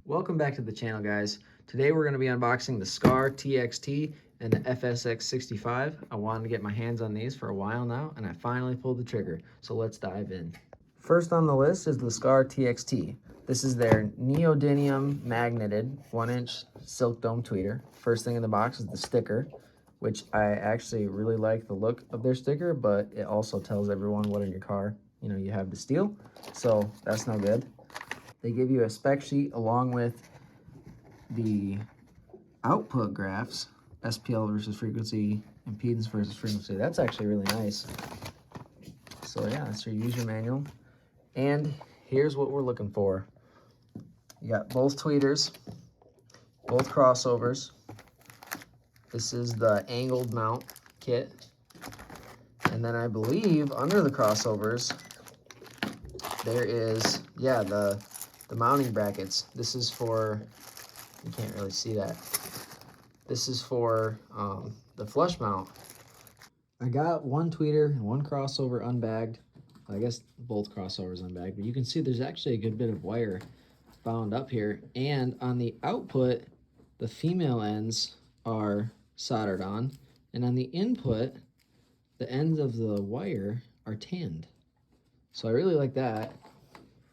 Welcome back to the channel, guys. Today we're going to be unboxing the Skar TXT and the FSX65. I wanted to get my hands on these for a while now, and I finally pulled the trigger. So let's dive in. First on the list is the Skar TXT. This is their neodymium magneted 1-inch silk dome tweeter. First thing in the box is the sticker, which I actually really like the look of their sticker, but it also tells everyone what in your car, you have to steal. So that's no good. They give you a spec sheet along with the output graphs, SPL versus frequency, impedance versus frequency. That's actually really nice. So yeah, that's your user manual. And here's what we're looking for. You got both tweeters, both crossovers. This is the angled mount kit. And then I believe under the crossovers, there is, yeah, the mounting brackets. This is for, you can't really see that. This is for the flush mount. I got one tweeter and one crossover unbagged. I guess both crossovers unbagged, but you can see there's actually a good bit of wire bound up here. And on the output, the female ends are soldered on, and on the input, the ends of the wire are tanned. So I really like that.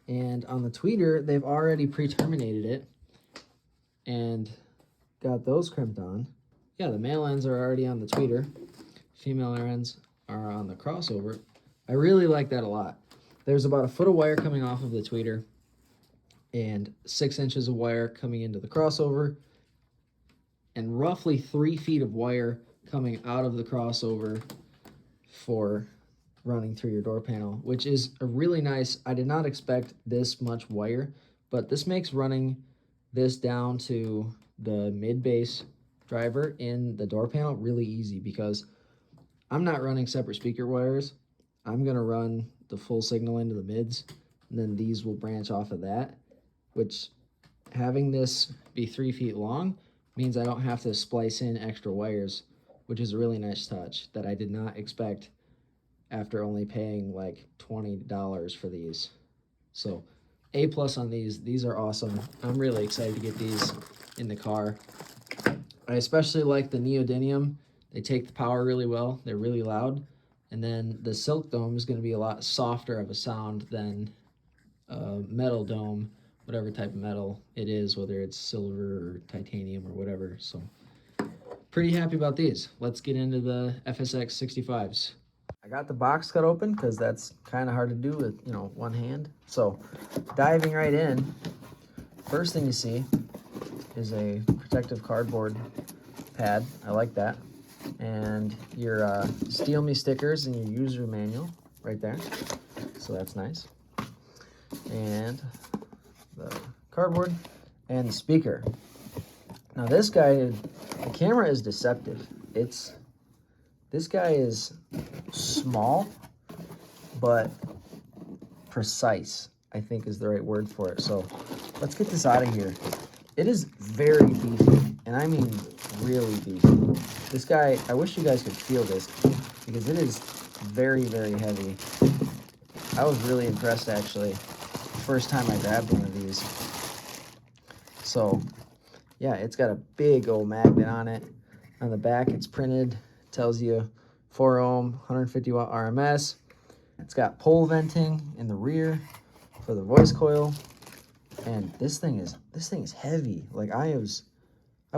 And on the tweeter, they've already pre-terminated it and got those crimped on. Yeah, the male ends are already on the tweeter. Female ends are on the crossover. I really like that a lot. There's about 1 foot of wire coming off of the tweeter and 6 inches of wire coming into the crossover and roughly 3 feet of wire coming out of the crossover for running through your door panel, which is a really nice. I did not expect this much wire, but this makes running this down to the mid-bass driver in the door panel really easy, because I'm not running separate speaker wires. I'm gonna run the full signal into the mids, and then these will branch off of that, which having this be 3 feet long means I don't have to splice in extra wires, which is a really nice touch that I did not expect after only paying like $20 for these. So A+ on these. These are awesome. I'm really excited to get these in the car. I especially like the neodymium. They take the power really well. They're really loud. And then the silk dome is going to be a lot softer of a sound than a metal dome, whatever type of metal it is, whether it's silver or titanium or whatever. So pretty happy about these. Let's get into the FSX65s. I got the box cut open because that's kind of hard to do with, one hand. So diving right in, first thing you see is a protective cardboard pad. I like that. And your Steal Me stickers and your user manual right there. So that's nice. And the cardboard and the speaker. Now this guy, the camera is deceptive. This guy is small, but precise, I think is the right word for it. So let's get this out of here. It is very beefy, and I mean really beefy. This guy, I wish you guys could feel this, because it is very, very heavy. I was really impressed, actually, the first time I grabbed one of these. So yeah, it's got a big old magnet on it. On the back, it's printed, tells you 4 ohm, 150 watt RMS. It's got pole venting in the rear for the voice coil. And this thing is heavy. Like I was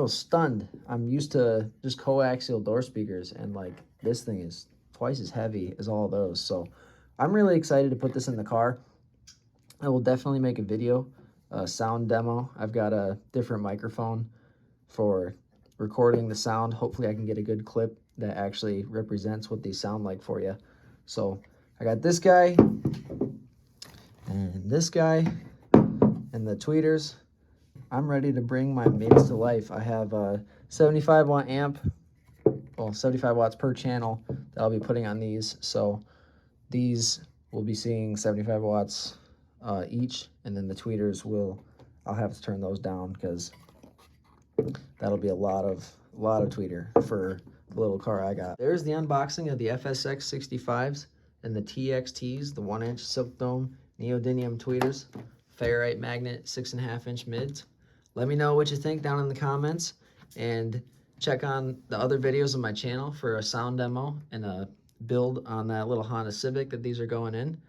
stunned. I'm used to just coaxial door speakers, and like this thing is twice as heavy as all those. So I'm really excited to put this in the car. I will definitely make a video, a sound demo. I've got a different microphone for recording the sound. Hopefully I can get a good clip that actually represents what these sound like for you. So I got this guy and this guy and the tweeters. I'm ready to bring my mids to life. I have a 75 watt amp, well, 75 watts per channel that I'll be putting on these. So these will be seeing 75 watts each, and then the tweeters I'll have to turn those down because that'll be a lot of tweeter for the little car I got. There's the unboxing of the FSX65s and the TXTs, the 1-inch silk dome neodymium tweeters, ferrite magnet 6.5-inch mids. Let me know what you think down in the comments, and check on the other videos on my channel for a sound demo and a build on that little Honda Civic that these are going in.